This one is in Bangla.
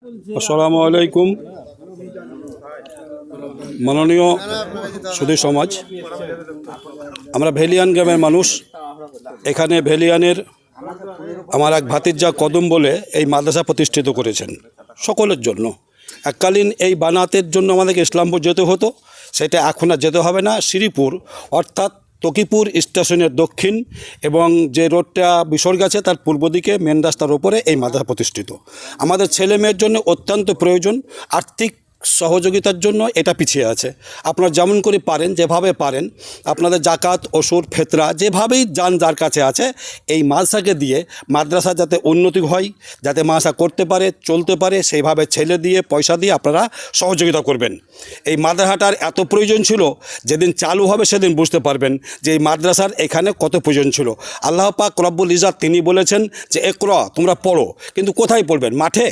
আসসালামু আলাইকুম। মাননীয় সুধী সমাজ, আমরা ভেলিয়ান গ্রামের মানুষ। এখানে ভেলিয়ানের আমার এক ভাতিজা কদম বলে এই মাদ্রাসা প্রতিষ্ঠিত করেছেন সকলের জন্য। এককালীন এই বানাতের জন্য আমাদেরকে ইসলামপুর যেতে হতো, সেটা এখন আর যেতে হবে না। শ্রীপুর অর্থাৎ তকিপুর স্টেশনের দক্ষিণ এবং যে রোডটা বিসর্গ আছে তার পূর্ব দিকে মেন রাস্তার ওপরে এই মাদ্রাসা প্রতিষ্ঠিত। আমাদের ছেলে মেয়ের জন্য অত্যন্ত প্রয়োজন। আর্থিক সহযোগিতার জন্য এটা পিছিয়ে আছে। আপনারা যেমন করে পারেন, যেভাবে পারেন, আপনাদের জাকাত ওসুর ফেতরা যেভাবেই যান যার কাছে আছে, এই মাদ্রাসাকে দিয়ে মাদ্রাসা যাতে উন্নতি হয়, যাতে মাদ্রাসা করতে পারে, চলতে পারে, সেইভাবে ছেলে দিয়ে পয়সা দিয়ে আপনারা সহযোগিতা করবেন। এই মাদ্রাসাটার এত প্রয়োজন ছিল, যেদিন চালু হবে সেদিন বুঝতে পারবেন যে এই মাদ্রাসার এখানে কত প্রয়োজন ছিল। আল্লাহ পাক রব্বুল ইজ্জত তিনি বলেছেন যে ইকরা, তোমরা পড়ো, কিন্তু কোথায় পড়বেন? মাঠে?